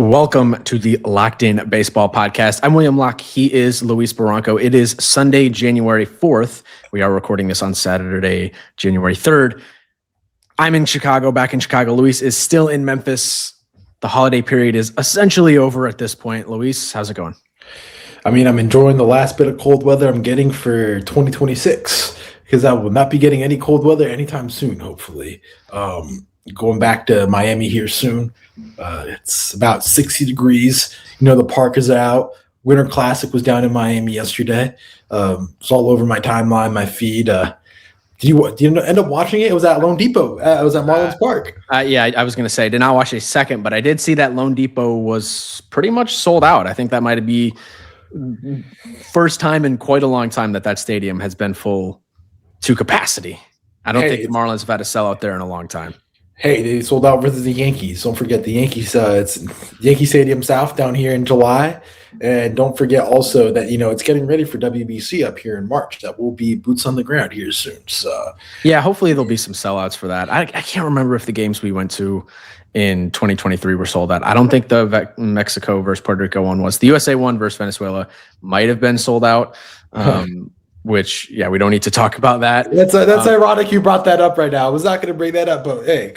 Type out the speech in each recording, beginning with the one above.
Welcome to the Locked In Baseball Podcast. I'm William Locke. He is Luis Barranco. It is Sunday, January 4th. We are recording this on Saturday, January 3rd. I'm in Chicago, back in Chicago. Luis is still in Memphis. The holiday period is essentially over at this point. Luis, how's it going? I mean, I'm enjoying the last bit of cold weather I'm getting for 2026 because I will not be getting any cold weather anytime soon, hopefully. Going back to Miami here soon. It's about 60 degrees. You know, the park is out. Winter Classic was down in Miami yesterday. It's all over my timeline, my feed. Did you end up watching it? It was at Lone Depot. It was at Marlins Park. Yeah, I was going to say, I did not watch a second, but I did see that Lone Depot was pretty much sold out. I think that might be first time in quite a long time that stadium has been full to capacity. I don't think the Marlins have had a sellout there in a long time. Hey, they sold out versus the Yankees. Don't forget the Yankees. It's Yankee Stadium South down here in July. And don't forget also that, it's getting ready for WBC up here in March. That will be boots on the ground here soon. So, yeah, hopefully there'll be some sellouts for that. I can't remember if the games we went to in 2023 were sold out. I don't think the Mexico versus Puerto Rico one was. The USA one versus Venezuela might have been sold out. Which, we don't need to talk about that. That's ironic you brought that up right now. I was not going to bring that up, but hey,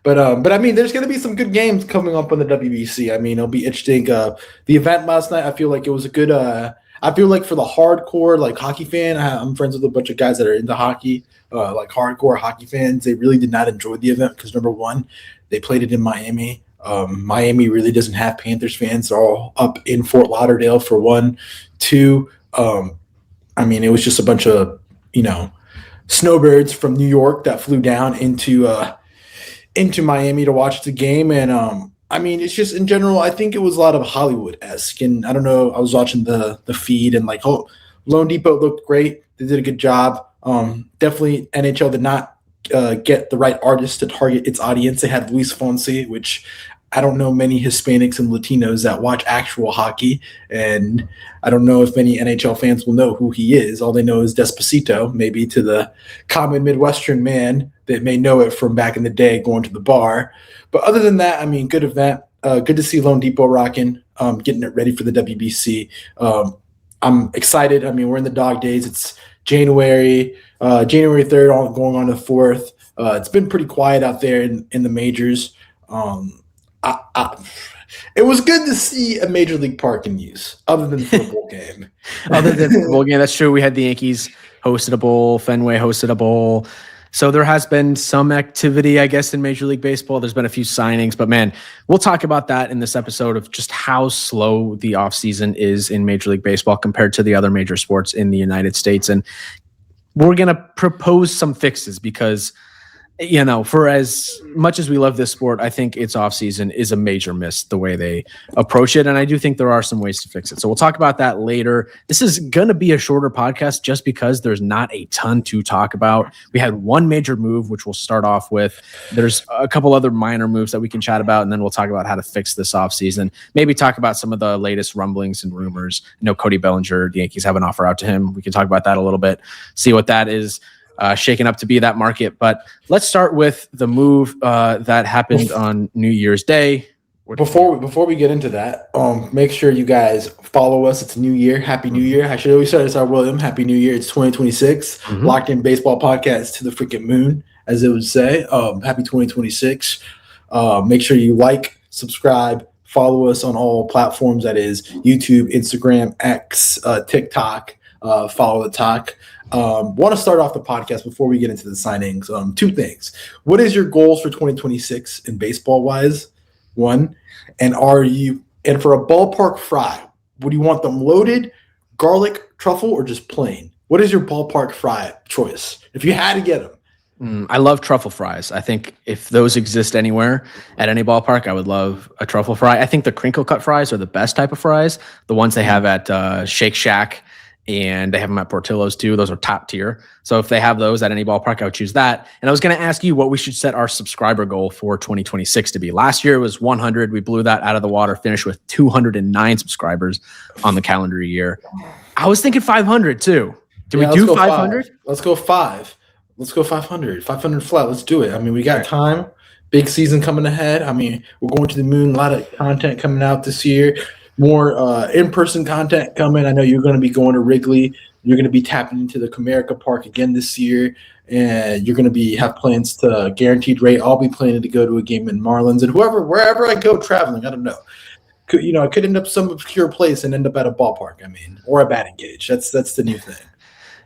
But I mean, there's going to be some good games coming up on the WBC. I mean, it'll be interesting. The event last night, I feel like it was a good. I feel like for the hardcore hockey fan, I'm friends with a bunch of guys that are into hockey, hardcore hockey fans. They really did not enjoy the event because number one, they played it in Miami. Miami really doesn't have Panthers fans. They're all up in Fort Lauderdale for one. Two. I mean, it was just a bunch of, snowbirds from New York that flew down into Miami to watch the game. And, I mean, it's just in general, I think it was a lot of Hollywood-esque. And I don't know, I was watching the feed and Lone Depot looked great. They did a good job. Definitely NHL did not get the right artist to target its audience. They had Luis Fonsi, which I don't know many Hispanics and Latinos that watch actual hockey, and I don't know if many NHL fans will know who he is. All they know is Despacito, maybe to the common Midwestern man that may know it from back in the day going to the bar. But other than that, I mean, good event. Good to see Lone Depot rocking, getting it ready for the WBC. I'm excited. I mean, we're in the dog days. It's January 3rd, going on the 4th. It's been pretty quiet out there in the majors. It was good to see a major league park in use, other than the football game. Other than the football game, that's true. We had the Yankees hosted a bowl, Fenway hosted a bowl. So there has been some activity, I guess, in Major League Baseball. There's been a few signings, but man, we'll talk about that in this episode of just how slow the offseason is in Major League Baseball compared to the other major sports in the United States. And we're going to propose some fixes because for as much as we love this sport, I think its offseason is a major miss the way they approach it. And I do think there are some ways to fix it. So we'll talk about that later. This is going to be a shorter podcast just because there's not a ton to talk about. We had one major move, which we'll start off with. There's a couple other minor moves that we can chat about, and then we'll talk about how to fix this offseason. Maybe talk about some of the latest rumblings and rumors. Cody Bellinger, the Yankees have an offer out to him. We can talk about that a little bit, see what that is. Shaken up to be that market. But let's start with the move that happened on New Year's Day. Before we get into that, make sure you guys follow us. It's New Year. Happy New Year. I should always start this out, William. Happy New Year. It's 2026. Locked In Baseball Podcast to the freaking moon, as it would say. Happy 2026. Make sure you subscribe, follow us on all platforms. That is YouTube, Instagram, X, TikTok. Follow the talk. Want to start off the podcast before we get into the signings. Two things. What is your goals for 2026 in baseball wise? One, and for a ballpark fry, would you want them loaded, garlic, truffle, or just plain? What is your ballpark fry choice if you had to get them? I love truffle fries. I think if those exist anywhere at any ballpark, I would love a truffle fry. I think the crinkle cut fries are the best type of fries. The ones they have at Shake Shack, and they have them at Portillo's too. Those are top tier. So if they have those at any ballpark, I would choose that. And I was going to ask you what we should set our subscriber goal for 2026 to be. Last year it was 100. We blew that out of the water, finished with 209 subscribers on the calendar year. I was thinking 500 too. Can we do 500? Let's go 5. Let's go 500. 500 flat. Let's do it. I mean, we got time. Big season coming ahead. I mean, we're going to the moon. A lot of content coming out this year. More in-person content coming. I know you're going to be going to Wrigley. You're going to be tapping into the Comerica Park again this year, and you're going to have plans to guaranteed rate. I'll be planning to go to a game in Marlins, and wherever I go traveling, I don't know. I could end up some obscure place and end up at a ballpark. I mean, or a batting cage. That's the new thing.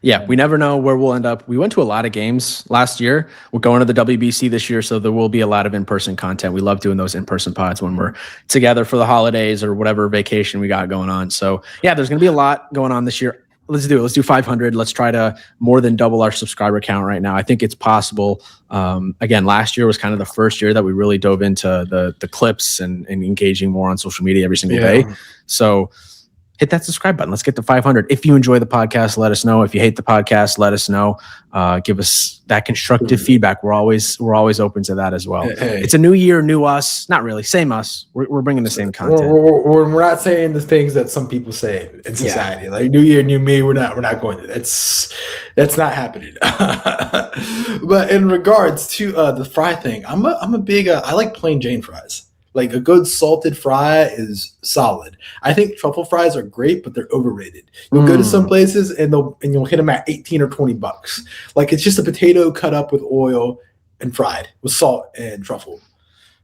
Yeah, we never know where we'll end up. We went to a lot of games last year. We're going to the WBC this year, so there will be a lot of in-person content. We love doing those in-person pods when we're together for the holidays or whatever vacation we got going on. So, yeah, there's going to be a lot going on this year. Let's do it. Let's do 500. Let's try to more than double our subscriber count right now. I think it's possible. Again, last year was kind of the first year that we really dove into the clips and engaging more on social media every single day. So hit that subscribe button. Let's get to 500. If you enjoy the podcast, let us know. If you hate the podcast, let us know. Give us that constructive feedback. We're always open to that as well. Hey. It's a new year, new us. Not really, same us. We're bringing the same content. We're not saying the things that some people say in society, like new year, new me. We're not going to. That's not happening. But in regards to the fry thing, I'm a big. I like plain Jane fries. Like a good salted fry is solid. I think truffle fries are great, but they're overrated. You'll go to some places and you'll hit them at $18 or $20. Like it's just a potato cut up with oil and fried with salt and truffle.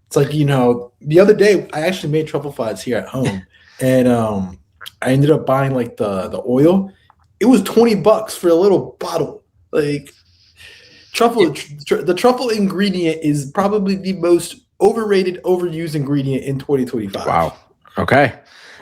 It's like, the other day I actually made truffle fries here at home, and I ended up buying like the oil. It was $20 for a little bottle. Like the truffle ingredient is probably the most overrated, overused ingredient in 2025. Wow. Okay.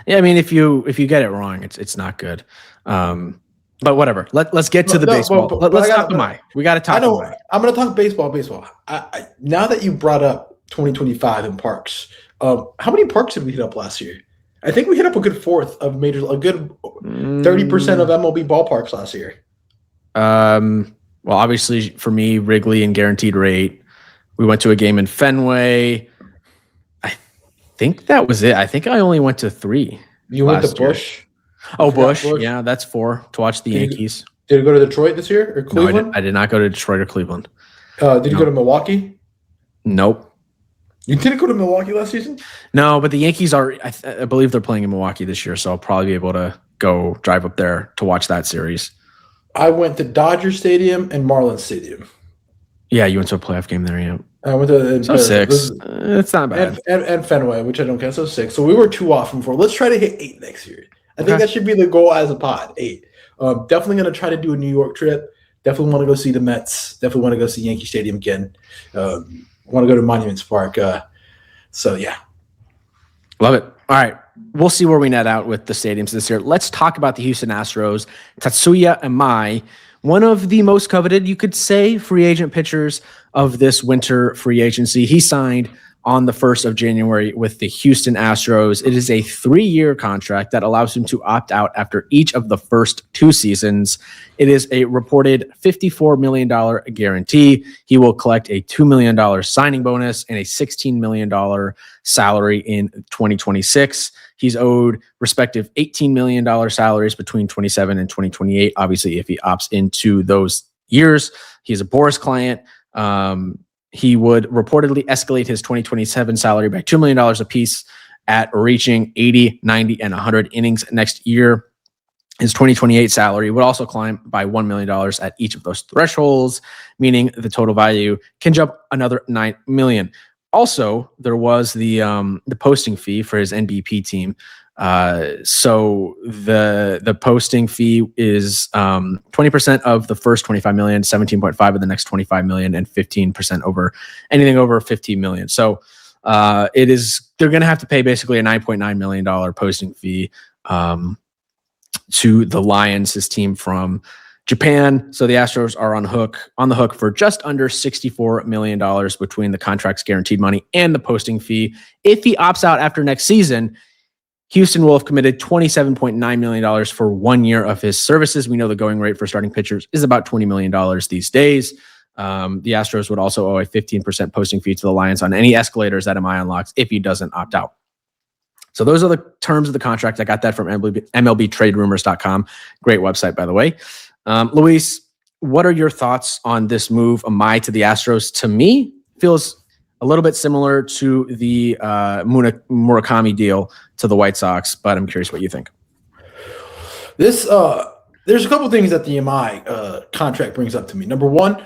Yeah, I mean, if you get it wrong, it's not good. But whatever. Let's get to the baseball. Let's talk Imai. We got to talk Imai. I'm going to talk baseball. I now that you brought up 2025 in parks, how many parks did we hit up last year? I think we hit up a good fourth of a good 30% of MLB ballparks last year. Well, obviously for me, Wrigley and guaranteed rate. We went to a game in Fenway. I think that was it. I think I only went to 3. You went to Busch? Oh, Busch. Yeah, that's 4 to watch the Yankees. Did you go to Detroit this year or Cleveland? No, I did not go to Detroit or Cleveland. Did you go to Milwaukee? Nope. You didn't go to Milwaukee last season? No, but the Yankees are, I believe they're playing in Milwaukee this year, so I'll probably be able to go drive up there to watch that series. I went to Dodger Stadium and Marlins Stadium. Yeah, you went to a playoff game there, yeah. I went to 6. It's not bad. And Fenway, which I don't count, so 6. So we were 2 off from 4. Let's try to hit 8 next year. I think that should be the goal as a pod, 8. Definitely going to try to do a New York trip. Definitely want to go see the Mets. Definitely want to go see Yankee Stadium again. Want to go to Monuments Park. So, yeah. Love it. All right. We'll see where we net out with the stadiums this year. Let's talk about the Houston Astros. Tatsuya Imai, one of the most coveted, you could say, free agent pitchers of this winter free agency. He signed on the 1st of January with the Houston Astros. It is a 3-year contract that allows him to opt out after each of the first 2 seasons. It is a reported $54 million guarantee. He will collect a $2 million signing bonus and a $16 million salary in 2026. He's owed respective $18 million salaries between 27 and 2028. Obviously, if he opts into those years, he's a Boris client. He would reportedly escalate his 2027 salary by $2 million apiece at reaching 80, 90, and 100 innings next year. His 2028 salary would also climb by $1 million at each of those thresholds, meaning the total value can jump another $9 million. Also, there was the posting fee for his NBP team. So the posting fee is 20% of the first 25 million, 17.5 of the next 25 million, and 15% over anything over 15 million. So they're going to have to pay basically a $9.9 million posting fee to the Lions, his team from Japan. So the Astros are on the hook for just under $64 million between the contract's guaranteed money and the posting fee. If he opts out after next season, Houston will have committed $27.9 million for 1 year of his services. We know the going rate for starting pitchers is about $20 million these days. The Astros would also owe a 15% posting fee to the Lions on any escalators that Imai unlocks if he doesn't opt out. So those are the terms of the contract. I got that from MLBTradeRumors.com. Great website, by the way. Luis, what are your thoughts on this move, Imai to the Astros? To me, feels a little bit similar to the Murakami deal to the White Sox, but I'm curious what you think. This there's a couple things that the Imai contract brings up to me. Number one,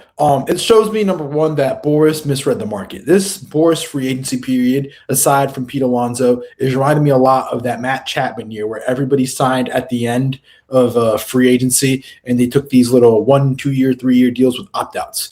it shows me that Boris misread the market. This Boris free agency period, aside from Pete Alonso, is reminding me a lot of that Matt Chapman year where everybody signed at the end of free agency and they took these little 1, 2 year, 3 year deals with opt-outs.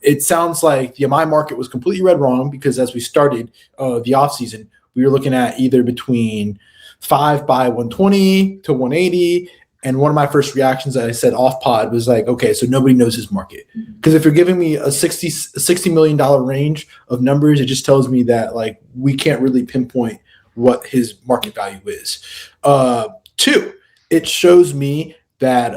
It sounds like the Imai market was completely read wrong because as we started the offseason, we were looking at either between 5 by 120 to 180. And one of my first reactions that I said off pod was like, okay, so nobody knows his market. Because if you're giving me a $60 million range of numbers, it just tells me that like we can't really pinpoint what his market value is. Two, it shows me that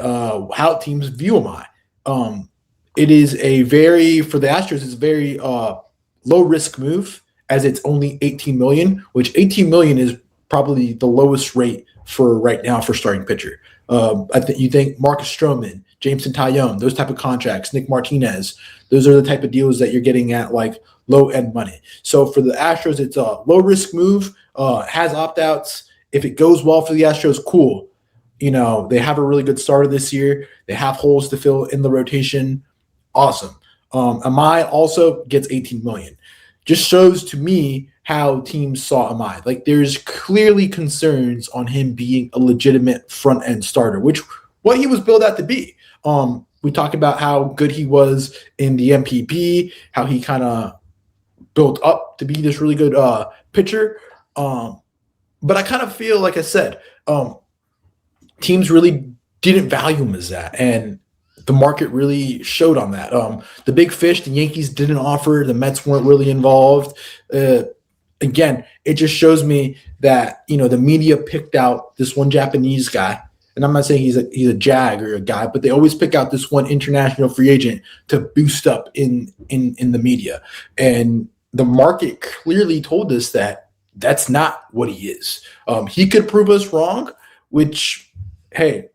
how teams view Imai. It is for the Astros, it's a very low risk move as it's only $18 million, which $18 million is probably the lowest rate for right now for starting pitcher. You think Marcus Stroman, Jameson Taillon, those type of contracts, Nick Martinez, those are the type of deals that you're getting at like low end money. So for the Astros, it's a low risk move, has opt outs. If it goes well for the Astros, cool. You know, they have a really good starter this year. They have holes to fill in the rotation. Awesome. Imai also gets $18 million. Just shows to me how teams saw Imai. Like there's clearly concerns on him being a legitimate front end starter, which what he was billed out to be. We talked about how good he was in the MPB, how he kind of built up to be this really good pitcher. But I kind of feel, like I said, teams really didn't value him as that. And the market really showed on that. The big fish, the Yankees didn't offer. The Mets weren't really involved. Again, it just shows me that, you know, the media picked out this one Japanese guy. And I'm not saying he's a jag or a guy, but they always pick out this one international free agent to boost up in the media. And the market clearly told us that that's not what he is. He could prove us wrong, which, hey,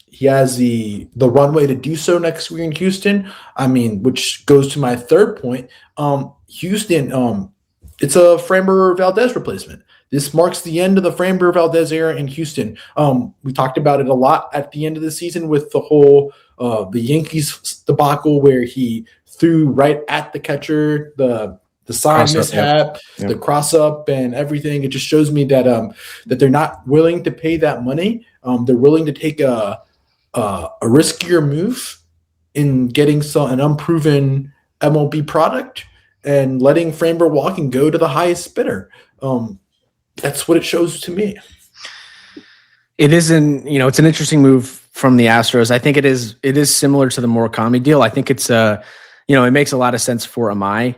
he has the runway to do so next year in Houston. I mean, which goes to my third point. Houston, it's a Framber Valdez replacement. This marks the end of the Framber Valdez era in Houston. We talked about it a lot at the end of the season with the whole the Yankees debacle where he threw right at the catcher, the sign mishap, the cross up, and everything. It just shows me that that they're not willing to pay that money. They're willing to take a riskier move in getting an unproven MLB product and letting Framber walk and go to the highest bidder. That's what it shows to me. It is it's an interesting move from the Astros. I think it is similar to the Murakami deal. I think it's it makes a lot of sense for Imai.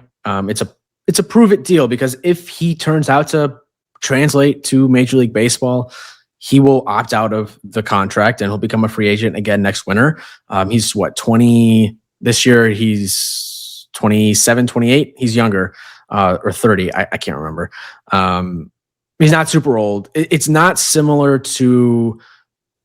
It's a prove it deal because if he turns out to translate to Major League Baseball, he will opt out of the contract and he'll become a free agent again next winter. He's 20 this year. He's 27, 28. He's younger, or 30. I can't remember. He's not super old. It's not similar to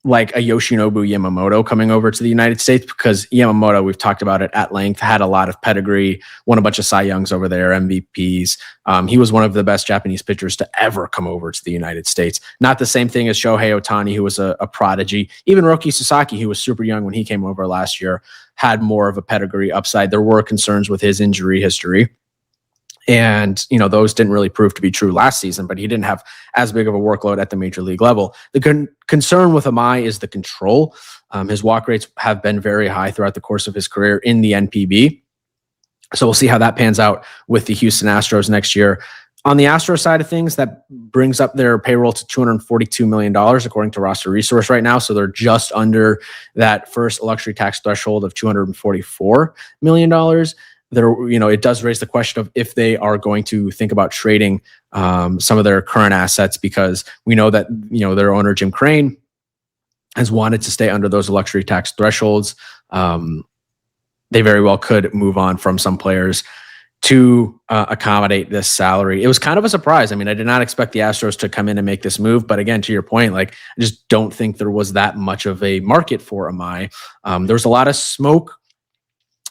like a Yoshinobu Yamamoto coming over to the United States because Yamamoto, we've talked about it at length, had a lot of pedigree, won a bunch of Cy Youngs over there, MVPs. He was one of the best Japanese pitchers to ever come over to the United States. Not the same thing as Shohei Ohtani, who was a prodigy. Even Roki Sasaki, who was super young when he came over last year, had more of a pedigree upside. There were concerns with his injury history. And, those didn't really prove to be true last season, but he didn't have as big of a workload at the major league level. The concern with Imai is the control. His walk rates have been very high throughout the course of his career in the NPB. So we'll see how that pans out with the Houston Astros next year. On the Astros side of things, that brings up their payroll to $242 million, according to Roster Resource right now. So they're just under that first luxury tax threshold of $244 million. It does raise the question of if they are going to think about trading some of their current assets, because we know that their owner Jim Crane has wanted to stay under those luxury tax thresholds. They very well could move on from some players to accommodate this salary. It was kind of a surprise. I mean, I did not expect the Astros to come in and make this move, but again, to your point, like I just don't think there was that much of a market for Imai. There was a lot of smoke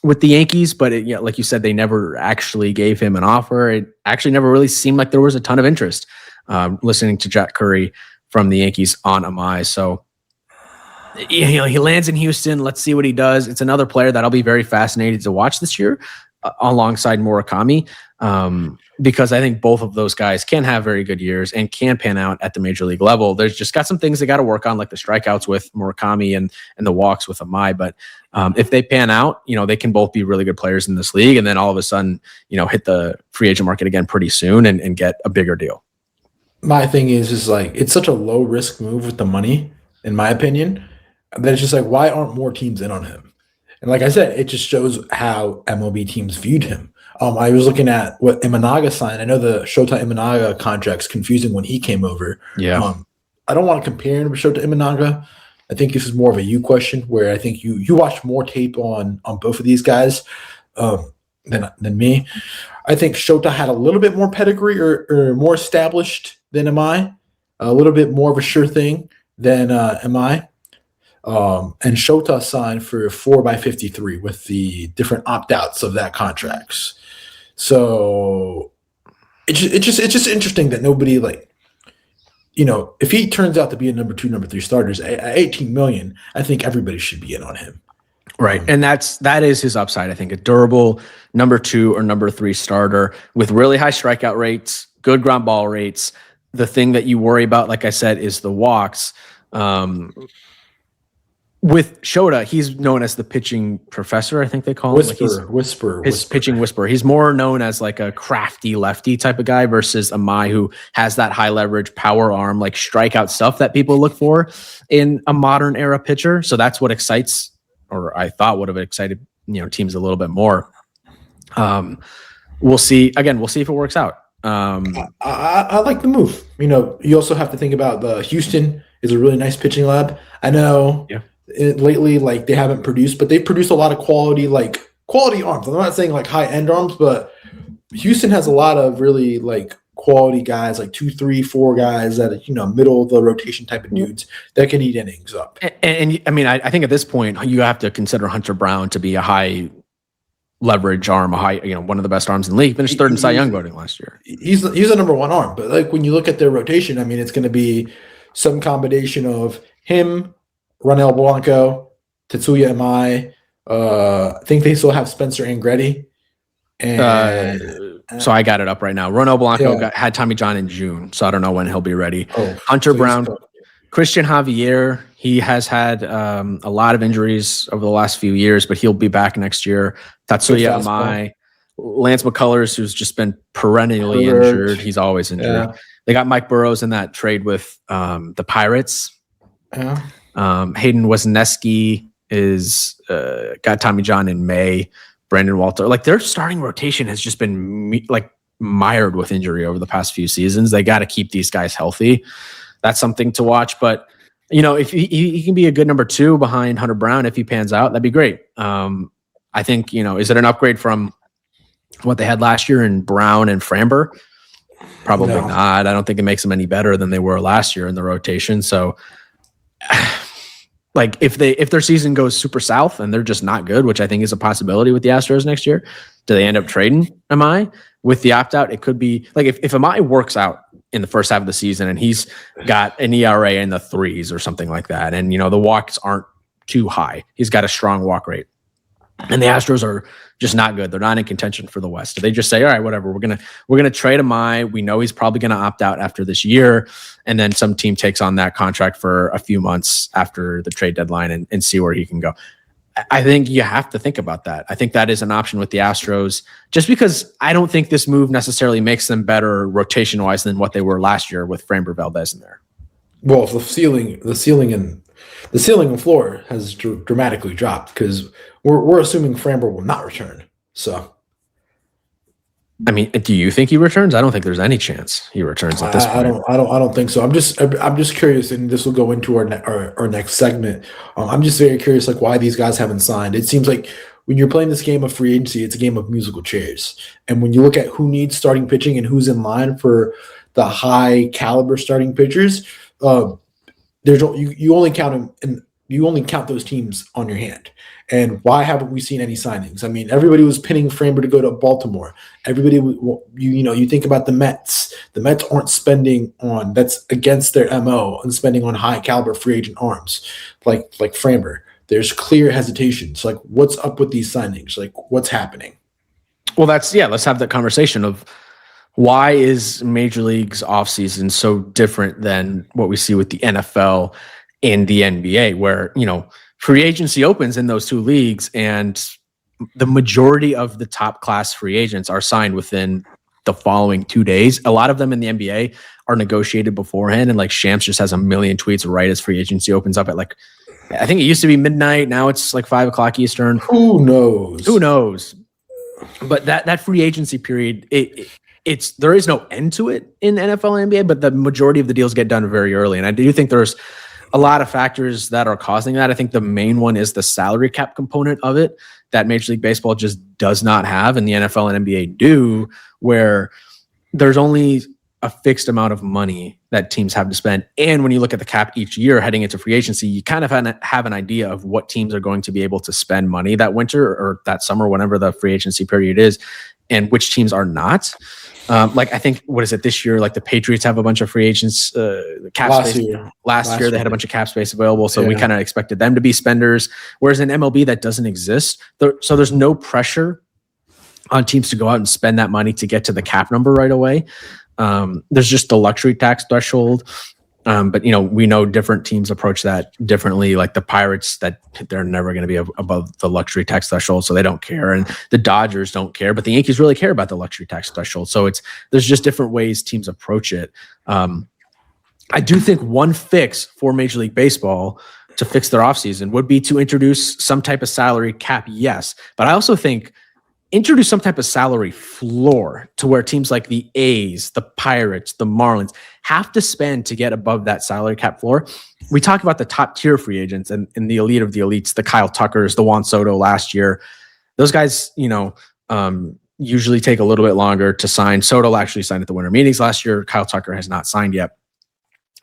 with the Yankees, but like you said, they never actually gave him an offer. It actually never really seemed like there was a ton of interest. Listening to Jack Curry from the Yankees on Imai. So he lands in Houston. Let's see what he does. It's another player that I'll be very fascinated to watch this year alongside Murakami, because I think both of those guys can have very good years and can pan out at the major league level. There's just got some things they got to work on, like the strikeouts with Murakami and the walks with Imai. But if they pan out, they can both be really good players in this league, and then all of a sudden, hit the free agent market again pretty soon and get a bigger deal. My thing is like, it's such a low risk move with the money, in my opinion, that it's just like, why aren't more teams in on him? And like I said, it just shows how MLB teams viewed him. I was looking at what Imanaga signed. I know the Shota Imanaga contract's confusing when he came over. Yeah. I don't want to compare him to Shota Imanaga. I think this is more of a you question, where I think you watch more tape on both of these guys than me. I think Shota had a little bit more pedigree or more established than Imai, a little bit more of a sure thing than Imai. And Shota signed for 4x53 with the different opt-outs of that contracts. So it's just interesting that nobody, like, if he turns out to be a number 2, number 3 starters at 18 million, I think everybody should be in on him. Right. And that is his upside. I think a durable number 2 or number 3 starter with really high strikeout rates, good ground ball rates. The thing that you worry about, like I said, is the walks. With Shota, he's known as the pitching professor, I think they call him. Whisperer. Pitching whisperer. He's more known as like a crafty lefty type of guy versus Imai, who has that high leverage power arm, like strikeout stuff that people look for in a modern era pitcher. So that's what excites, or I thought would have excited, teams a little bit more. We'll see. Again, we'll see if it works out. I like the move. You also have to think about the Houston is a really nice pitching lab. I know. Yeah. Lately, like, they haven't produced, but they've produced a lot of quality arms. I'm not saying like high end arms, but Houston has a lot of really like quality guys, like 2, 3, 4 guys that middle of the rotation type of dudes that can eat innings up. And I mean, I think at this point you have to consider Hunter Brown to be a high leverage arm, one of the best arms in the league. Finished third in Cy Young voting last year. He's a number 1 arm, but like when you look at their rotation, I mean, it's going to be some combination of him, Ronel Blanco, Tatsuya Imai. I think they still have Spencer Andretti. And so I got it up right now. Ronel Blanco had Tommy John in June, so I don't know when he'll be ready. Hunter Brown, Christian Javier. He has had a lot of injuries over the last few years, but he'll be back next year. Tatsuya Imai, Lance McCullers, who's just been perennially injured. He's always injured. Yeah. They got Mike Burrows in that trade with the Pirates. Yeah. Hayden Wesneski is got Tommy John in May. Brandon Walter, like, their starting rotation has just been mired with injury over the past few seasons. They got to keep these guys healthy. That's something to watch. But if he can be a good number 2 behind Hunter Brown, if he pans out, that'd be great. I think is it an upgrade from what they had last year in Brown and Framber? Probably not. I don't think it makes them any better than they were last year in the rotation. So. Like, if their season goes super south and they're just not good, which I think is a possibility with the Astros next year, do they end up trading Imai with the opt-out? It could be like if Imai works out in the first half of the season and he's got an ERA in the 3s or something like that, and the walks aren't too high, he's got a strong walk rate, and the Astros are just not good. They're not in contention for the West. So they just say, all right, whatever. We're gonna trade Imai. We know he's probably gonna opt out after this year, and then some team takes on that contract for a few months after the trade deadline and see where he can go. I think you have to think about that. I think that is an option with the Astros, just because I don't think this move necessarily makes them better rotation wise than what they were last year with Framber Valdez in there. Well, the ceiling and floor has dramatically dropped because we're assuming Framber will not return. So, I mean, do you think he returns? I don't think there's any chance he returns at this point. I don't think so. I'm just curious, and this will go into our next segment. I'm just very curious, like, why these guys haven't signed. It seems like when you're playing this game of free agency, it's a game of musical chairs. And when you look at who needs starting pitching and who's in line for the high caliber starting pitchers, you only count them in you only count those teams on your hand. And why haven't we seen any signings? I mean, everybody was pinning Framber to go to Baltimore. Everybody, you think about the Mets. The Mets aren't spending on, that's against their MO, and spending on high caliber free agent arms like Framber. There's clear hesitations. Like, what's up with these signings? Like, what's happening? Well, let's have that conversation of why is Major League's offseason so different than what we see with the NFL and the NBA, where, free agency opens in those two leagues and the majority of the top class free agents are signed within the following 2 days. A lot of them in the NBA are negotiated beforehand. And like Shams just has a million tweets right as free agency opens up at I think it used to be midnight. Now it's like 5 o'clock Eastern. Who knows? But that free agency period, there is no end to it in NFL and NBA, but the majority of the deals get done very early. And I do think there's a lot of factors that are causing that. I think the main one is the salary cap component of it that Major League Baseball just does not have, and the NFL and NBA do, where there's only a fixed amount of money that teams have to spend. And when you look at the cap each year heading into free agency, you kind of have an idea of what teams are going to be able to spend money that winter or that summer, whenever the free agency period is, and which teams are not. I think, what is it this year? Like the Patriots have a bunch of free agents, cap space. Last year they had a bunch of cap space available. So we kind of expected them to be spenders. Whereas in MLB that doesn't exist. So there's no pressure on teams to go out and spend that money to get to the cap number right away. There's just the luxury tax threshold. But we know different teams approach that differently. Like the Pirates, that they're never going to be above the luxury tax threshold, so they don't care. And the Dodgers don't care, but the Yankees really care about the luxury tax threshold. So there's just different ways teams approach it. I do think one fix for Major League Baseball to fix their offseason would be to introduce some type of salary cap. Yes, but I also think introduce some type of salary floor to where teams like the A's, the Pirates, the Marlins have to spend to get above that salary cap floor. We talk about the top tier free agents and the elite of the elites, the Kyle Tuckers, the Juan Soto last year. Those guys, usually take a little bit longer to sign. Soto actually signed at the winter meetings last year. Kyle Tucker has not signed yet.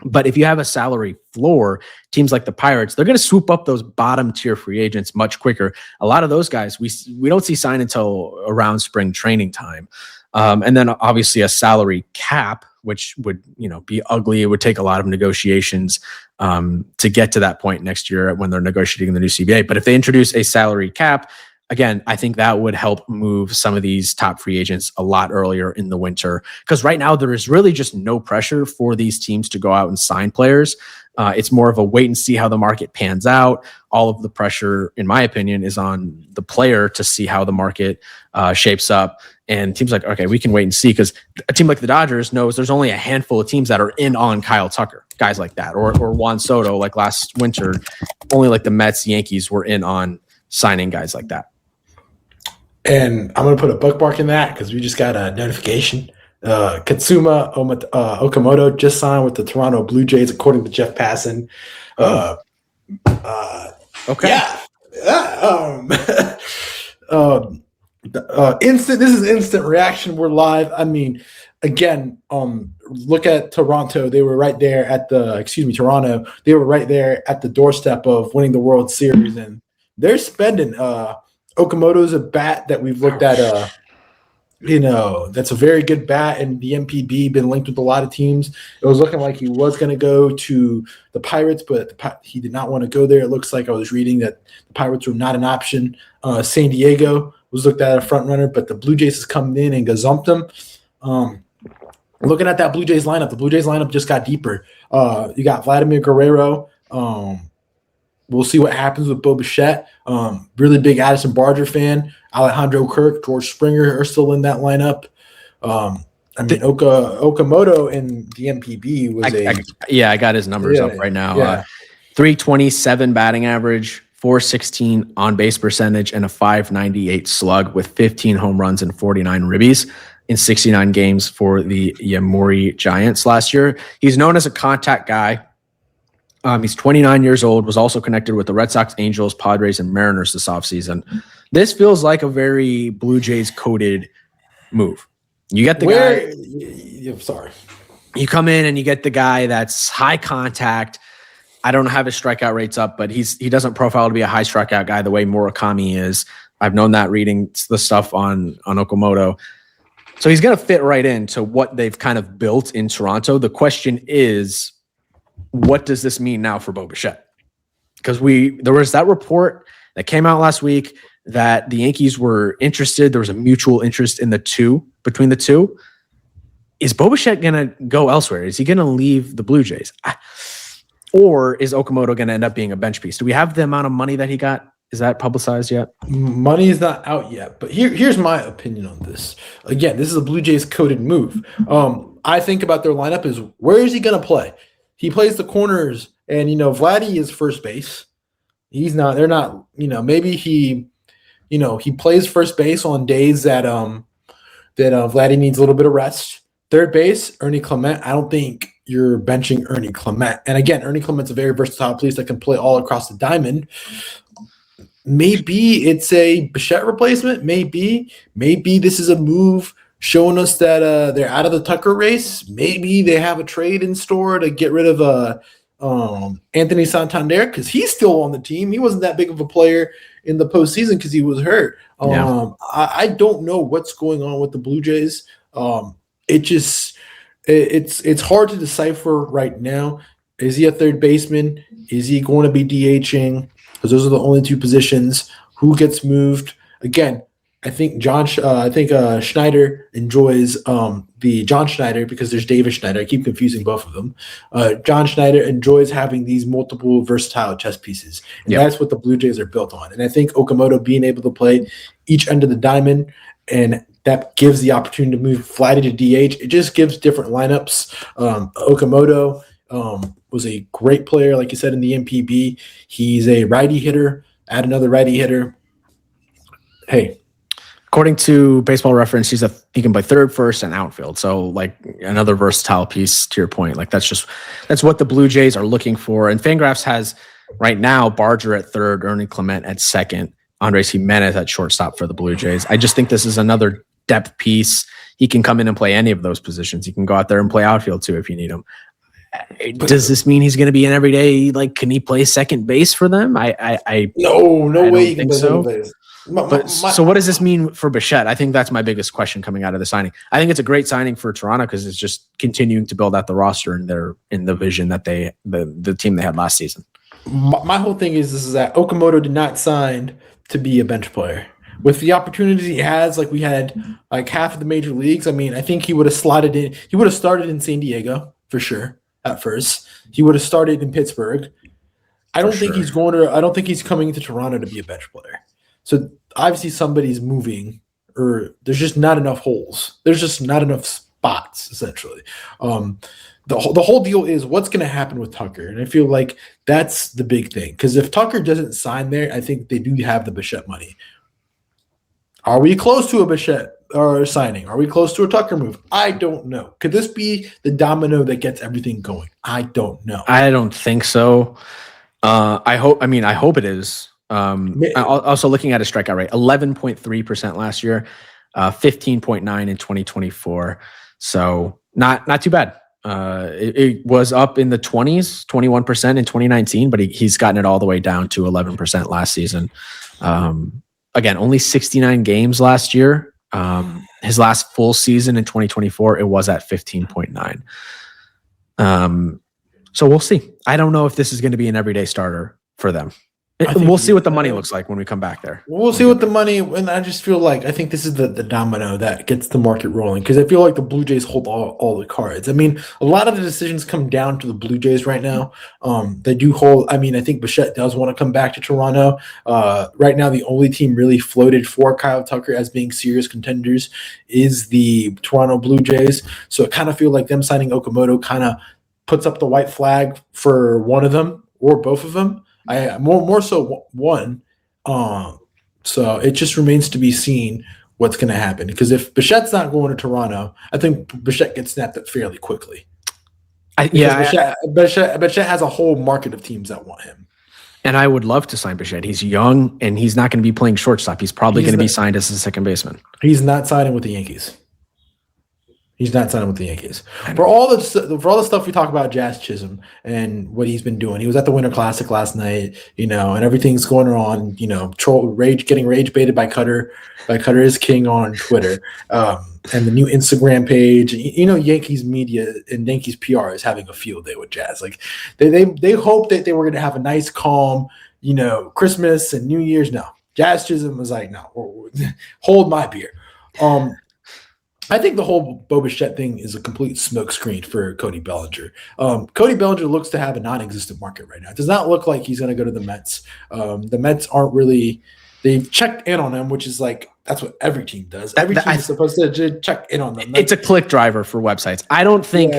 But if you have a salary floor, teams like the Pirates, they're going to swoop up those bottom tier free agents much quicker. A lot of those guys we don't see sign until around spring training time. And then obviously a salary cap, which would be ugly. It would take a lot of negotiations to get to that point next year when they're negotiating the new CBA. But if they introduce a salary cap, again, I think that would help move some of these top free agents a lot earlier in the winter. Because right now there is really just no pressure for these teams to go out and sign players. It's more of a wait and see how the market pans out. All of the pressure, in my opinion, is on the player to see how the market shapes up. And teams like, okay, we can wait and see, because a team like the Dodgers knows there's only a handful of teams that are in on Kyle Tucker, guys like that, or Juan Soto, like last winter. Only like the Mets, Yankees were in on signing guys like that. And I'm going to put a bookmark in that because we just got a notification. Kazuma Okamoto just signed with the Toronto Blue Jays, according to Jeff Passan. Okay. Yeah. Instant. This is instant reaction. We're live. I mean, again, look at Toronto. They were right there at Toronto. They were right there at the doorstep of winning the World Series, and they're spending. Okamoto's a bat that we've looked at. That's a very good bat, and the MPB been linked with a lot of teams. It was looking like he was going to go to the Pirates, but he did not want to go there. It looks like I was reading that the Pirates were not an option. San Diego was looked at a front runner, but the Blue Jays has come in and gazumped him. Looking at that Blue Jays lineup, the Blue Jays lineup just got deeper. You got Vladimir Guerrero. We'll see what happens with Bo Bichette. Really big Addison Barger fan. Alejandro Kirk, George Springer are still in that lineup. Okamoto in the MPB was I got his numbers up right now. Yeah. 327 batting average, 416 on base percentage, and a 598 slug with 15 home runs and 49 ribbies in 69 games for the Yomiuri Giants last year. He's known as a contact guy. He's 29 years old, was also connected with the Red Sox, Angels, Padres, and Mariners this offseason. This feels like a very Blue Jays coded move. You get the guy. Sorry. You come in and you get the guy that's high contact, I don't have his strikeout rates up, but he doesn't profile to be a high strikeout guy the way Murakami is. I've known that reading the stuff on Okamoto. So he's going to fit right into what they've kind of built in Toronto. The question is, what does this mean now for Bo Bichette? Because there was that report that came out last week that the Yankees were interested. There was a mutual interest in between the two. Is Bo Bichette going to go elsewhere? Is he going to leave the Blue Jays? Or is Okamoto going to end up being a bench piece? Do we have the amount of money that he got? Is that publicized yet? Money is not out yet, but here's my opinion on this. Again, this is a Blue Jays coded move. I think about their lineup is, where is he going to play? He plays the corners, and Vladdy is first base. He's not. They're not. Maybe he plays first base on days that Vladdy needs a little bit of rest. Third base, Ernie Clement. I don't think you're benching Ernie Clement. And again, Ernie Clement's a very versatile piece that can play all across the diamond. Maybe it's a Bichette replacement. Maybe this is a move showing us that they're out of the Tucker race. Maybe they have a trade in store to get rid of Anthony Santander, because he's still on the team. He wasn't that big of a player in the postseason because he was hurt. I don't know what's going on with the Blue Jays. It's hard to decipher right now. Is he a third baseman? Is he going to be DHing? Because those are the only two positions. Who gets moved? Again, I think Schneider enjoys the John Schneider, because there's David Schneider. I keep confusing both of them. John Schneider enjoys having these multiple versatile chess pieces, and that's what the Blue Jays are built on. And I think Okamoto being able to play each end of the diamond, and that gives the opportunity to move Vladdy to DH. It just gives different lineups. Okamoto was a great player, like you said, in the MPB. He's a righty hitter. Add another righty hitter. Hey. According to Baseball Reference, he can play third, first, and outfield. So, like, another versatile piece to your point. Like, that's what the Blue Jays are looking for. And Fangraphs has right now Barger at third, Ernie Clement at second, Andres Jimenez at shortstop for the Blue Jays. I just think this is another depth piece. He can come in and play any of those positions. He can go out there and play outfield too if you need him. Does this mean he's going to be an everyday? Like, can he play second base for them? No way you can play so. second base. So what does this mean for Bichette? I think that's my biggest question coming out of the signing. I think it's a great signing for Toronto because it's just continuing to build out the roster in the vision that the team they had last season. My whole thing is that Okamoto did not sign to be a bench player. With the opportunities he has, like we had like half of the major leagues. I mean, I think he would have slotted in. He would have started in San Diego for sure at first. He would have started in Pittsburgh. I don't think he's coming to Toronto to be a bench player. So obviously somebody's moving, or there's just not enough holes. There's just not enough spots, essentially. The whole deal is what's going to happen with Tucker. And I feel like that's the big thing. Because if Tucker doesn't sign there, I think they do have the Bichette money. Are we close to a Bichette or signing? Are we close to a Tucker move? I don't know. Could this be the domino that gets everything going? I don't know. I don't think so. I hope it is. Also looking at a strikeout rate, 11.3% last year, 15.9 in 2024. So not too bad. It was up in the 20s, 21% in 2019, but he's gotten it all the way down to 11% last season. Again, only 69 games last year. His last full season in 2024, it was at 15.9. So we'll see. I don't know if this is going to be an everyday starter for them. We'll see what the money looks like when we come back there. We'll see what the money, and I just feel like I think this is the domino that gets the market rolling, because I feel like the Blue Jays hold all the cards. I mean, a lot of the decisions come down to the Blue Jays right now. They do hold. I mean, I think Bichette does want to come back to Toronto. Right now, the only team really floated for Kyle Tucker as being serious contenders is the Toronto Blue Jays. So I kind of feel like them signing Okamoto kind of puts up the white flag for one of them or both of them. More so one. So it just remains to be seen what's going to happen. Because if Bichette's not going to Toronto, I think Bichette gets snapped up fairly quickly. Bichette has a whole market of teams that want him. And I would love to sign Bichette. He's young, and he's not going to be playing shortstop. He's probably going to be signed as a second baseman. He's not signing with the Yankees. He's not signing with the Yankees. For all the stuff we talk about Jazz Chisholm and what he's been doing, he was at the Winter Classic last night, and everything's going on. Getting rage baited by Cutter is King on Twitter, and the new Instagram page. Yankees media and Yankees PR is having a field day with Jazz. Like they hope that they were going to have a nice, calm, Christmas and New Year's. No, Jazz Chisholm was like, no, hold my beer. I think the whole Bo Bichette thing is a complete smokescreen for Cody Bellinger. Cody Bellinger looks to have a non-existent market right now. It does not look like he's going to go to the Mets. The Mets aren't really – they've checked in on him, which is like that's what every team does. Every team is supposed to check in on them. It's a click driver for websites. I don't think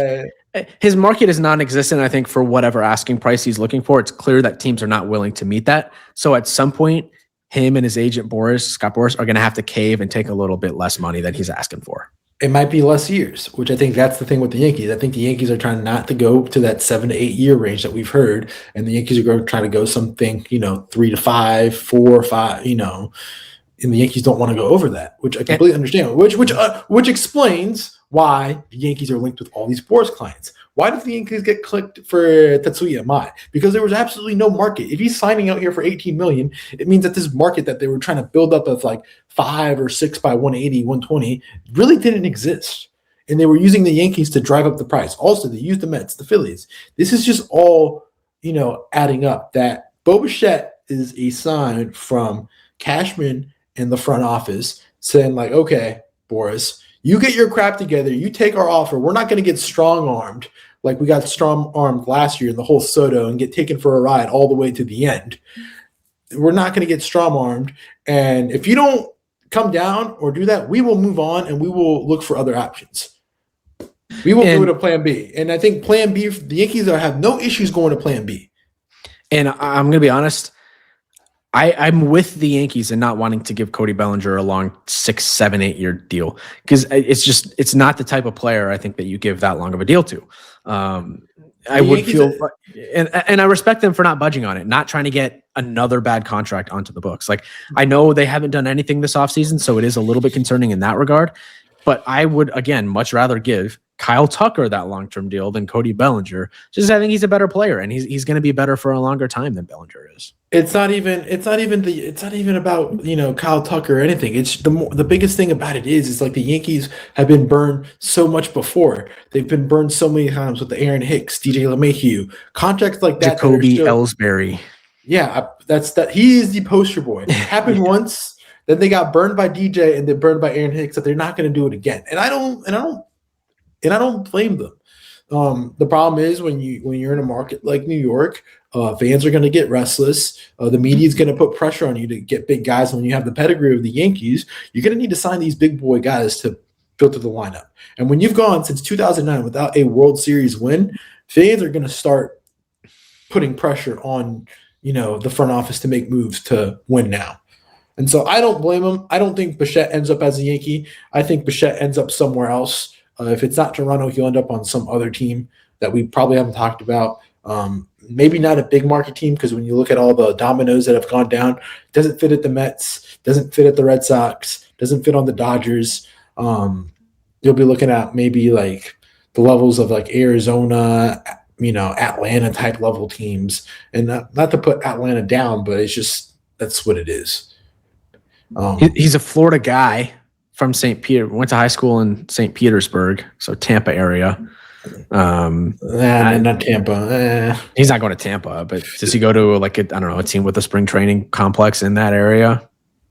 his market is non-existent. I think for whatever asking price he's looking for, it's clear that teams are not willing to meet that. So at some point, him and his agent Scott Boras, are going to have to cave and take a little bit less money than he's asking for. It might be less years, which I think that's the thing with the Yankees. I think the Yankees are trying not to go to that 7 to 8 year range that we've heard, and the Yankees are going to try to go something, 3 to 5, 4 or 5, and the Yankees don't want to go over that, which I completely understand. Which explains why the Yankees are linked with all these Boras clients. Why did the Yankees get clicked for Tatsuya Imai? Because there was absolutely no market. If he's signing out here for $18 million, it means that this market that they were trying to build up of like 5 or 6 by 180, 120 really didn't exist. And they were using the Yankees to drive up the price. Also, they used the Mets, the Phillies. This is just all, adding up that Bo Bichette is a sign from Cashman and the front office saying like, okay, Boras, you get your crap together. You take our offer. We're not going to get strong-armed like we got strong-armed last year in the whole Soto and get taken for a ride all the way to the end. We're not going to get strong-armed. And if you don't come down or do that, we will move on and we will look for other options. We will go to plan B. And I think plan B, the Yankees have no issues going to plan B. And I'm going to be honest, I'm with the Yankees and not wanting to give Cody Bellinger a long 6, 7, 8 year deal because it's not the type of player I think that you give that long of a deal to. I would feel, and I respect them for not budging on it, not trying to get another bad contract onto the books. Like I know they haven't done anything this offseason, so it is a little bit concerning in that regard. But I would again much rather give Kyle Tucker that long-term deal than Cody Bellinger. Just I think he's a better player and he's going to be better for a longer time than Bellinger is. It's not even about Kyle Tucker or anything. It's the biggest thing about it is like the Yankees have been burned so much before. They've been burned so many times with the Aaron Hicks, DJ LeMahieu, contracts like that. Jacoby Ellsbury. Yeah, he is the poster boy. It happened once, then they got burned by DJ and then burned by Aaron Hicks. That they're not going to do it again. And I don't blame them. The problem is when you're in a market like New York, fans are going to get restless. The media is going to put pressure on you to get big guys. When you have the pedigree of the Yankees, you're going to need to sign these big boy guys to filter the lineup. And when you've gone since 2009 without a World Series win, fans are going to start putting pressure on the front office to make moves to win now. And so I don't blame them. I don't think Bichette ends up as a Yankee. I think Bichette ends up somewhere else. If it's not Toronto, he'll end up on some other team that we probably haven't talked about. Maybe not a big market team because when you look at all the dominoes that have gone down, doesn't fit at the Mets, doesn't fit at the Red Sox, doesn't fit on the Dodgers. You'll be looking at maybe like the levels of like Arizona, Atlanta type level teams. And not to put Atlanta down, but it's just that's what it is. He's a Florida guy. From St. Peter, went to high school in St. Petersburg, so Tampa area. Not Tampa. He's not going to Tampa, but does he go to a team with a spring training complex in that area?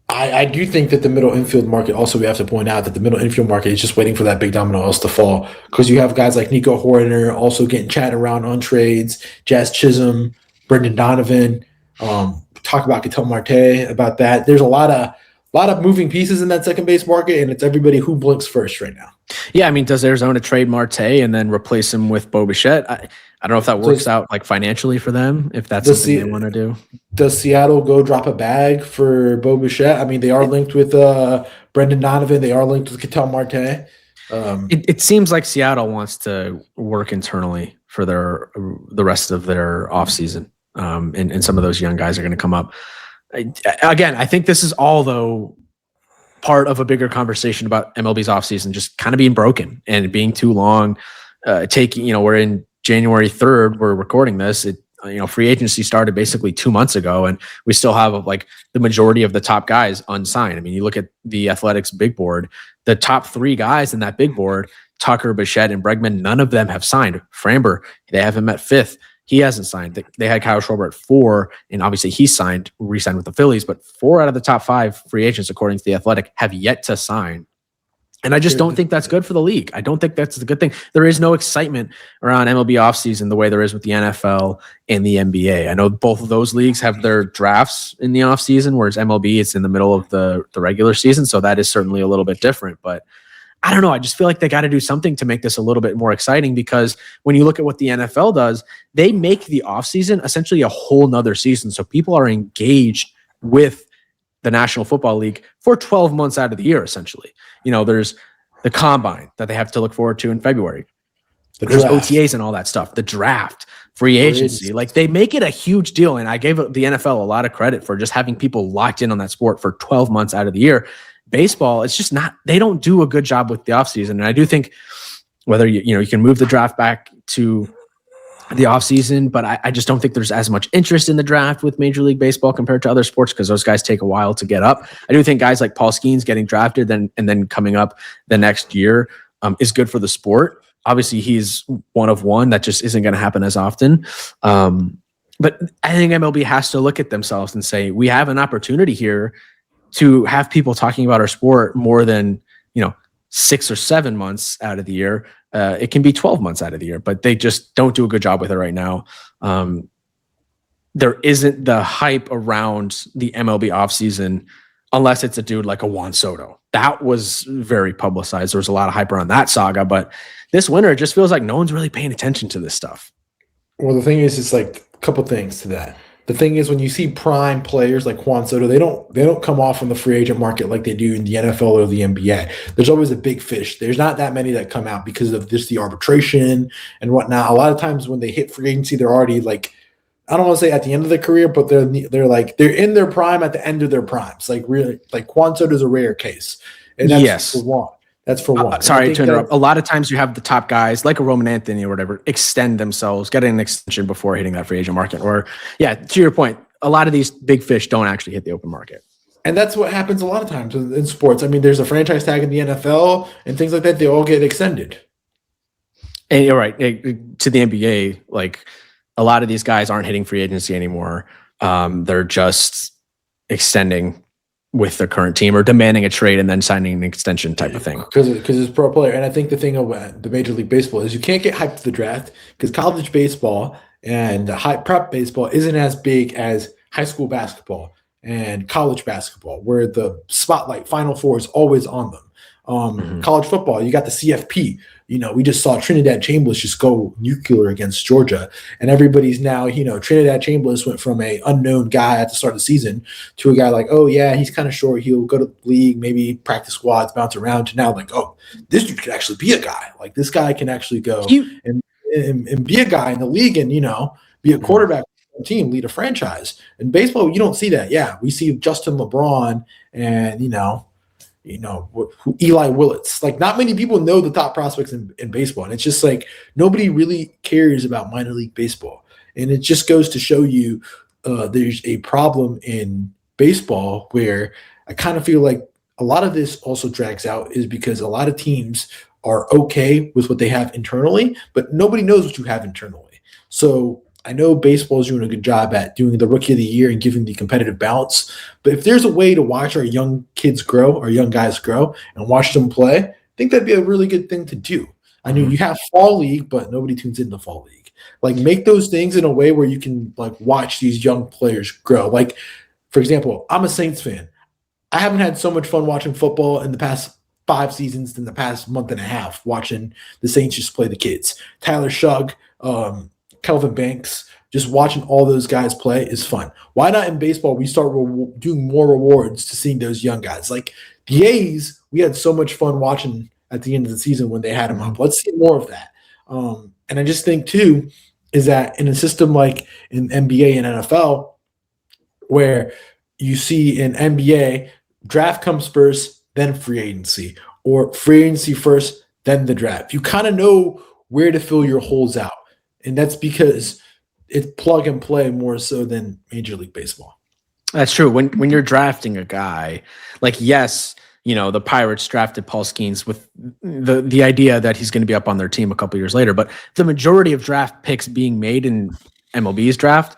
I do think that the middle infield market, also we have to point out that the middle infield market is just waiting for that big domino else to fall because you have guys like Nico Horner also getting chatted around on trades, Jazz Chisholm, Brendan Donovan. Talk about Ketel Marte about that. There's a lot of moving pieces in that second base market, and it's everybody who blinks first right now. Yeah, I mean, does Arizona trade Marte and then replace him with Bo Bichette? I don't know if that works out like financially for them, if that's something they want to do. Does Seattle go drop a bag for Bo Bichette? I mean, they are linked with Brendan Donovan. They are linked with Ketel Marte. It seems like Seattle wants to work internally for the rest of their offseason, and some of those young guys are going to come up. Again, I think this is all, though, part of a bigger conversation about MLB's offseason just kind of being broken and being too long. We're in January 3rd, we're recording this. Free agency started basically 2 months ago, and we still have like the majority of the top guys unsigned. I mean, you look at the Athletics big board, the top 3 guys in that big board, Tucker, Bichette, and Bregman, none of them have signed. Framber, they have him at 5th. He hasn't signed. They had Kyle Schwarber at 4, and obviously he re-signed with the Phillies, but 4 out of the top 5 free agents, according to the Athletic, have yet to sign. And I just don't think that's good for the league. I don't think that's a good thing. There is no excitement around MLB offseason the way there is with the NFL and the NBA. I know both of those leagues have their drafts in the offseason, whereas MLB, it's in the middle of the regular season. So that is certainly a little bit different. But I don't know. I just feel like they got to do something to make this a little bit more exciting, because when you look at what the NFL does, they make the offseason essentially a whole nother season. So people are engaged with the National Football League for 12 months out of the year, essentially. There's the combine that they have to look forward to in February. There's OTAs and all that stuff, the draft, free agency. Like, they make it a huge deal. And I gave the NFL a lot of credit for just having people locked in on that sport for 12 months out of the year. Baseball, it's just not, they don't do a good job with the offseason. And I do think whether you can move the draft back to the offseason, but I just don't think there's as much interest in the draft with Major League Baseball compared to other sports, because those guys take a while to get up. I do think guys like Paul Skeens getting drafted and then coming up the next year is good for the sport. Obviously, he's one of one. That just isn't going to happen as often. But I think MLB has to look at themselves and say, we have an opportunity here to have people talking about our sport more than 6 or 7 months out of the year. It can be 12 months out of the year, but they just don't do a good job with it right now. There isn't the hype around the MLB offseason unless it's a dude like a Juan Soto. That was very publicized. There was a lot of hype around that saga, but this winter, it just feels like no one's really paying attention to this stuff. Well, the thing is, it's like a couple things to that. The thing is, when you see prime players like Juan Soto, they don't come off on the free agent market like they do in the NFL or the NBA. There's always a big fish. There's not that many that come out because of the arbitration and whatnot. A lot of times when they hit free agency, they're already like, I don't want to say at the end of their career, but they're in their prime at the end of their primes. Like, really, like Juan Soto is a rare case, and that's for one. That's for one. Sorry to interrupt. A lot of times you have the top guys like a Roman Anthony or whatever extend themselves, get an extension before hitting that free agent market. Or, yeah, to your point, a lot of these big fish don't actually hit the open market. And that's what happens a lot of times in sports. I mean, there's a franchise tag in the NFL and things like that. They all get extended. And you're right. To the NBA, like, a lot of these guys aren't hitting free agency anymore. They're just extending with their current team or demanding a trade and then signing an extension type of thing. Because it's pro player. And I think the thing about the Major League Baseball is you can't get hyped to the draft, because college baseball and high prep baseball isn't as big as high school basketball and college basketball, where the spotlight Final Four is always on them. College football, you got the CFP. We just saw Trinidad Chambliss just go nuclear against Georgia, and everybody's now, Trinidad Chambliss went from a unknown guy at the start of the season to a guy like, oh yeah, he's kind of short. He'll go to the league, maybe practice squads, bounce around, to now like, oh, this dude could actually be a guy. Like, this guy can actually go and be a guy in the league and, be a quarterback for a team, lead a franchise. In baseball, you don't see that. Yeah, we see Justin LeBron and, Eli Willits. Like, not many people know the top prospects in baseball. And it's just like, nobody really cares about minor league baseball. And it just goes to show you there's a problem in baseball where I kind of feel like a lot of this also drags out is because a lot of teams are okay with what they have internally, but nobody knows what you have internally. So I know baseball is doing a good job at doing the rookie of the year and giving the competitive balance. But if there's a way to watch our young kids grow, our young guys grow, and watch them play, I think that'd be a really good thing to do. I know you have fall league, but nobody tunes into fall league. Like, make those things in a way where you can like watch these young players grow. Like, for example, I'm a Saints fan. I haven't had so much fun watching football in the past 5 seasons than the past month and a half watching the Saints just play the kids. Tyler Shugg, Kelvin Banks, just watching all those guys play is fun. Why not in baseball we start doing more rewards to seeing those young guys? Like the A's, we had so much fun watching at the end of the season when they had them up. Let's see more of that. And I just think, too, is that in a system like in NBA and NFL, where you see in NBA, draft comes first, then free agency, or free agency first, then the draft. You kind of know where to fill your holes out. And that's because it's plug and play more so than Major League Baseball. That's true. When you're drafting a guy, like, yes, the Pirates drafted Paul Skeens with the idea that he's going to be up on their team a couple years later, but the majority of draft picks being made in MLB's draft,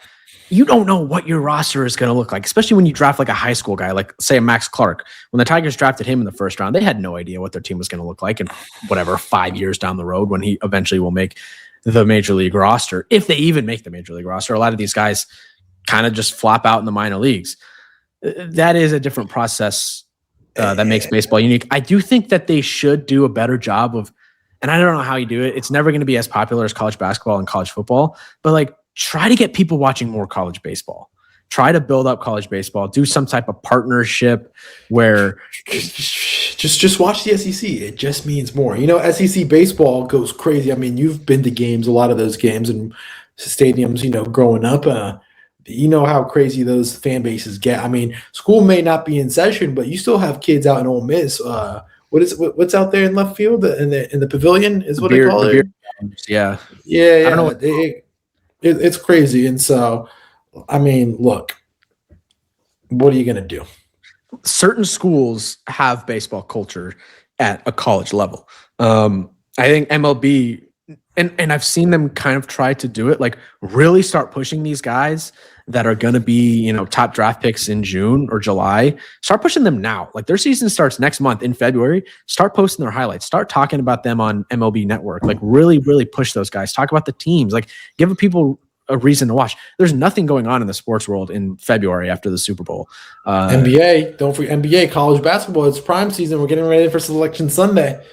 you don't know what your roster is going to look like, especially when you draft like a high school guy, like say Max Clark. When the Tigers drafted him in the first round, they had no idea what their team was going to look like in 5 years down the road when he eventually will make the Major League roster. If they even make the Major League roster, a lot of these guys kind of just flop out in the minor leagues. That is a different process that makes baseball unique. I do think that they should do a better job of, and I don't know how you do it. It's never going to be as popular as college basketball and college football, but like, try to get people watching more college baseball. Try to build up college baseball. Do some type of partnership where just watch the SEC. It just means more. SEC baseball goes crazy. I mean, you've been to games, a lot of those games and stadiums. Growing up, how crazy those fan bases get. I mean, school may not be in session, but you still have kids out in Ole Miss. What's out there in left field in the pavilion is what they call it. Yeah. I don't know. It's crazy. And so, I mean, look, what are you going to do? Certain schools have baseball culture at a college level. I think MLB, and I've seen them kind of try to do it, like really start pushing these guys that are going to be, top draft picks in June or July. Start pushing them now. Like their season starts next month in February. Start posting their highlights. Start talking about them on MLB Network. Like really, really push those guys. Talk about the teams. Like give people a reason to watch. There's nothing going on in the sports world in February after the Super Bowl. NBA, don't forget NBA, college basketball. It's prime season. We're getting ready for Selection Sunday.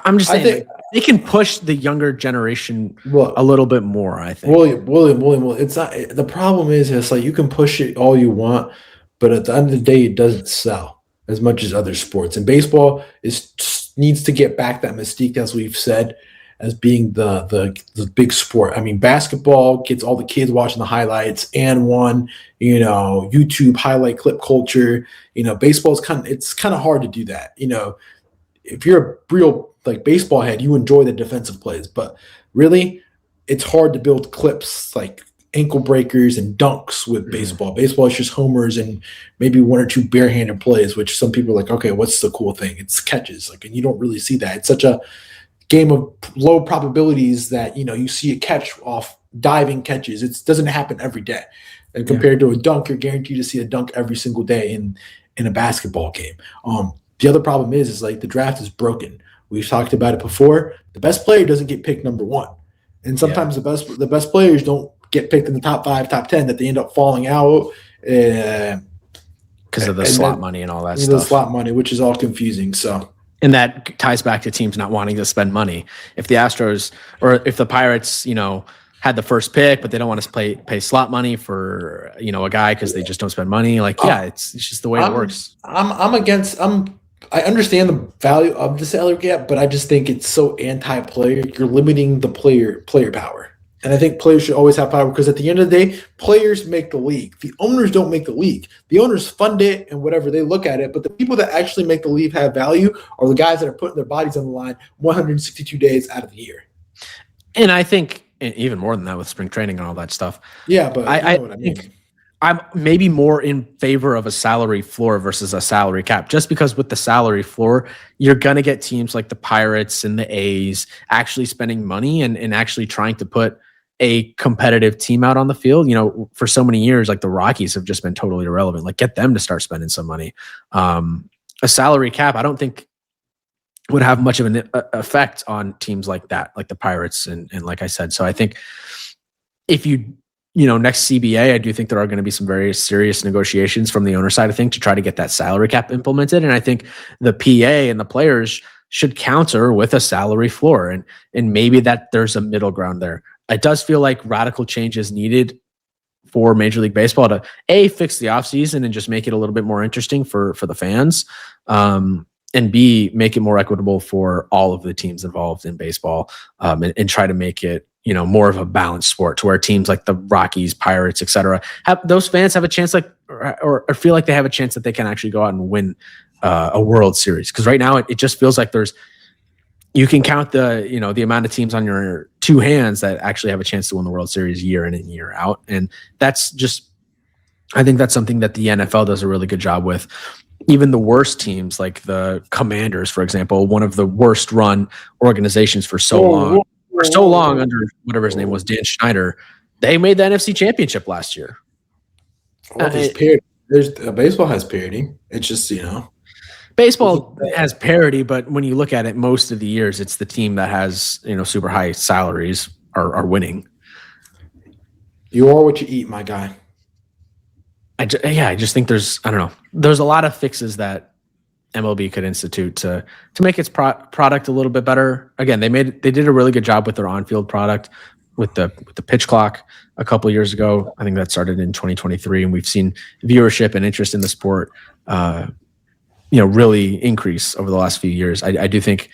I'm just saying they can push the younger generation a little bit more, I think. William, it's not the problem is it's like you can push it all you want, but at the end of the day, it doesn't sell as much as other sports. And baseball needs to get back that mystique, as we've said, as being the big sport. I mean, basketball gets all the kids watching the highlights and YouTube highlight clip culture. Baseball is kind of hard to do that. If you're a real baseball head, you enjoy the defensive plays, but really it's hard to build clips like ankle breakers and dunks with baseball. Baseball is just homers and maybe one or two barehanded plays, which some people are like, okay, what's the cool thing? It's catches. And you don't really see that. It's such a game of low probabilities that, you see a catch off diving catches. It doesn't happen every day. And compared to a dunk, you're guaranteed to see a dunk every single day in a basketball game. The other problem is the draft is broken. We've talked about it before. The best player doesn't get picked number one. And sometimes the best players don't get picked in the top 5, top 10, that they end up falling out. Because of the slot money and all that stuff. The slot money, which is all confusing. So, and that ties back to teams not wanting to spend money. If the Astros or if the Pirates, had the first pick, but they don't want to pay slot money for a guy because they just don't spend money. It's just the way it works. I understand the value of the salary cap, but I just think it's so anti-player. You're limiting the player power. And I think players should always have power because at the end of the day, players make the league. The owners don't make the league. The owners fund it and whatever, they look at it. But the people that actually make the league have value are the guys that are putting their bodies on the line 162 days out of the year. And I think even more than that with spring training and all that stuff. Yeah, but I think I'm maybe more in favor of a salary floor versus a salary cap, just because with the salary floor, you're going to get teams like the Pirates and the A's actually spending money and actually trying to put a competitive team out on the field. For so many years, the Rockies have just been totally irrelevant. Get them to start spending some money. A salary cap, I don't think would have much of an effect on teams like that, like the Pirates. And like I said, so I think if next CBA, I do think there are going to be some very serious negotiations from the owner side of things to try to get that salary cap implemented. And I think the PA and the players should counter with a salary floor and maybe that there's a middle ground there. It does feel like radical change is needed for Major League Baseball to fix the offseason and just make it a little bit more interesting for the fans. And B, make it more equitable for all of the teams involved in baseball, and try to make it, more of a balanced sport to where teams like the Rockies, Pirates, etc., have those fans have a chance, or feel like they have a chance that they can actually go out and win a World Series. Because right now it just feels like you can count the amount of teams on your two hands that actually have a chance to win the World Series year in and year out. And I think that's something that the NFL does a really good job with. Even the worst teams, like the Commanders, for example, one of the worst run organizations for so long under whatever his name was, Dan Schneider, they made the NFC Championship last year. Well, baseball has parity. It's just, baseball has parity, but when you look at it, most of the years, it's the team that has, super high salaries are winning. You are what you eat, my guy. I just think there's a lot of fixes that MLB could institute to make its product a little bit better. Again, they did a really good job with their on-field product with the pitch clock a couple of years ago. I think that started in 2023, and we've seen viewership and interest in the sport, really increase over the last few years. I do think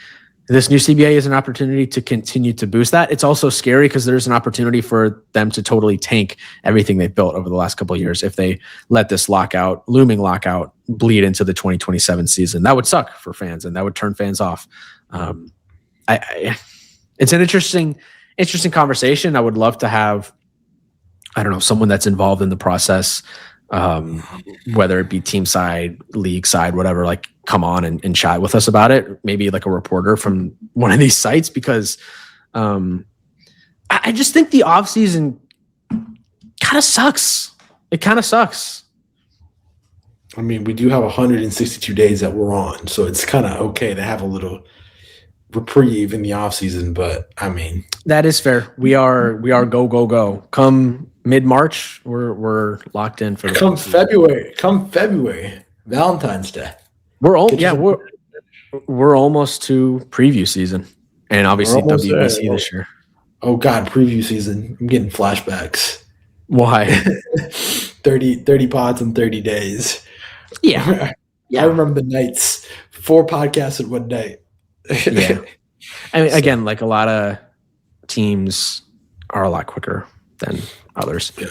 this new CBA is an opportunity to continue to boost that. It's also scary because there's an opportunity for them to totally tank everything they've built over the last couple of years if they let this looming lockout, bleed into the 2027 season. That would suck for fans, and that would turn fans off. It's an interesting conversation. I would love to have, someone that's involved in the process, whether it be team side, league side, whatever, like come on and chat with us about it. Maybe like a reporter from one of these sites, because I just think the offseason kind of sucks. It kind of sucks. I mean, we do have 162 days that we're on, so it's kind of okay to have a little reprieve in the offseason, but I mean, that is fair. We are go. Come mid-March, we're locked in for come February, Valentine's Day. We're almost to preview season, and obviously WBC this year. Oh God, preview season! I'm getting flashbacks. Why? 30 pods in 30 days. Yeah. I remember the nights. 4 podcasts in one night. Yeah. I mean, again, like a lot of teams are a lot quicker than others. Yeah.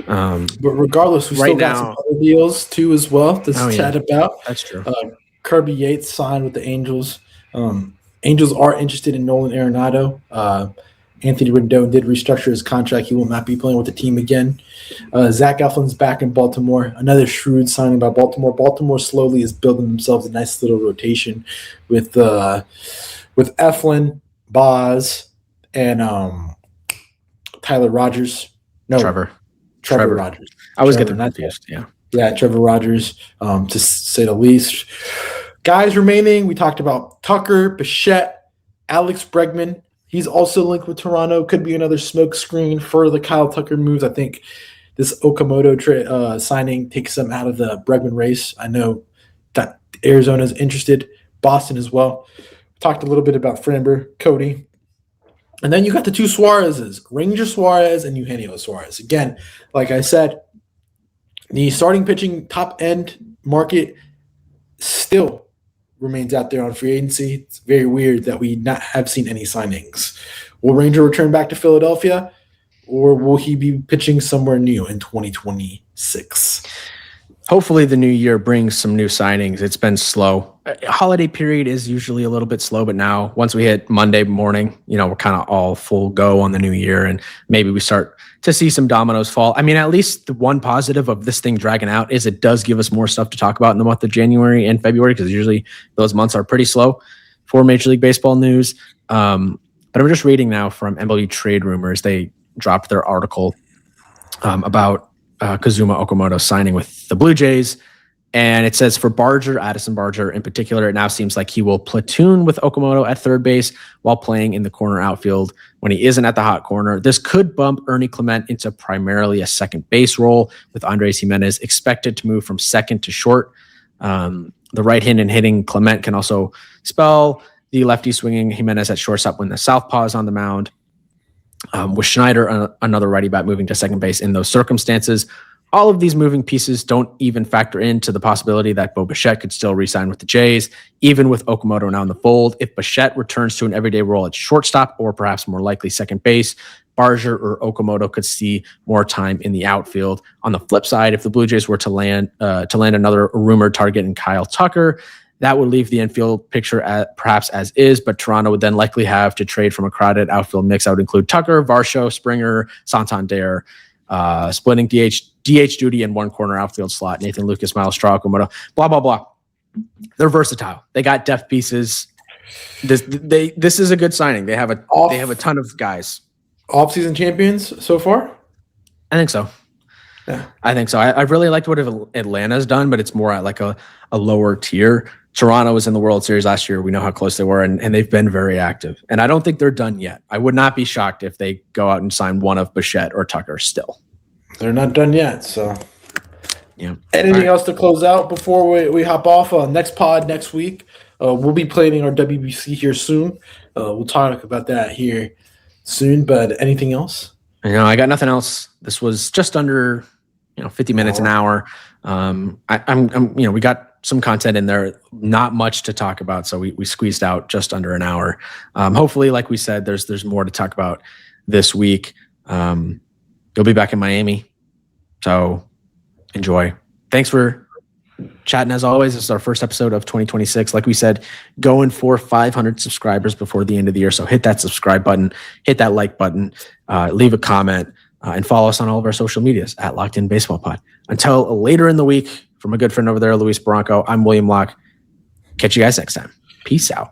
But regardless, we still got some other deals too as well to chat about. That's true. Kirby Yates signed with the Angels. Angels are interested in Nolan Arenado. Anthony Rendon did restructure his contract. He will not be playing with the team again. Zach Eflin's back in Baltimore. Another shrewd signing by Baltimore. Baltimore slowly is building themselves a nice little rotation with Eflin, Boz, and Tyler Rogers. No, Trevor Rogers. I always get them confused. Yeah, Trevor Rogers, to say the least. Guys remaining, we talked about Tucker, Bichette, Alex Bregman. He's also linked with Toronto. Could be another smoke screen for the Kyle Tucker moves. I think this Okamoto signing takes them out of the Bregman race. I know that Arizona's interested, Boston as well. Talked a little bit about Framber, Cody. And then you got the 2 Suarez's, Ranger Suarez and Eugenio Suarez. Again, like I said, the starting pitching top end market still remains out there on free agency. It's very weird that we not have seen any signings. Will Ranger return back to Philadelphia, or will he be pitching somewhere new in 2026? Hopefully the new year brings some new signings. It's been slow. Holiday period is usually a little bit slow, but now once we hit Monday morning, we're kind of all full go on the new year, and maybe we start to see some dominoes fall. I mean, at least the one positive of this thing dragging out is it does give us more stuff to talk about in the month of January and February, because usually those months are pretty slow for Major League Baseball news. But I'm just reading now from MLB Trade Rumors. They dropped their article about Kazuma Okamoto signing with the Blue Jays. And it says for Addison Barger in particular, it now seems like he will platoon with Okamoto at third base while playing in the corner outfield when he isn't at the hot corner. This could bump Ernie Clement into primarily a second base role, with Andres Jimenez expected to move from second to short. The right-handed hitting Clement can also spell the lefty swinging Jimenez at shortstop when the southpaw is on the mound. With Schneider, another righty bat, moving to second base in those circumstances. All of these moving pieces don't even factor into the possibility that Bo Bichette could still re-sign with the Jays, even with Okamoto now in the fold. If Bichette returns to an everyday role at shortstop, or perhaps more likely second base, Barger or Okamoto could see more time in the outfield. On the flip side, if the Blue Jays were to land another rumored target in Kyle Tucker, that would leave the infield picture perhaps as is, but Toronto would then likely have to trade from a crowded outfield mix. That would include Tucker, Varsho, Springer, Santander, splitting DH duty in one corner outfield slot, Nathan Lucas, Miles Straw, Okamoto, blah, blah, blah. They're versatile. They got depth pieces. This is a good signing. They have a ton of guys. Offseason champions so far? I think so. Yeah. I think so. I really liked what Atlanta's done, but it's more at like a lower tier. Toronto was in the World Series last year. We know how close they were, and they've been very active. And I don't think they're done yet. I would not be shocked if they go out and sign one of Bichette or Tucker still. They're not done yet, so. Yeah. Anything else to close out before we hop off? Next pod next week. We'll be planning our WBC here soon. We'll talk about that here soon, but anything else? I got nothing else. This was just under 50 minutes, an hour. We got some content in there, not much to talk about, so we squeezed out just under an hour. Hopefully, like we said, there's more to talk about this week. You'll be back in Miami, so enjoy. Thanks for chatting as always. This is our first episode of 2026. Like we said, going for 500 subscribers before the end of the year, so hit that subscribe button, hit that like button, leave a comment, and follow us on all of our social medias at Locked In Baseball Pod. Until later in the week, from a good friend over there, Luis Bronco, I'm William Locke. Catch you guys next time. Peace out.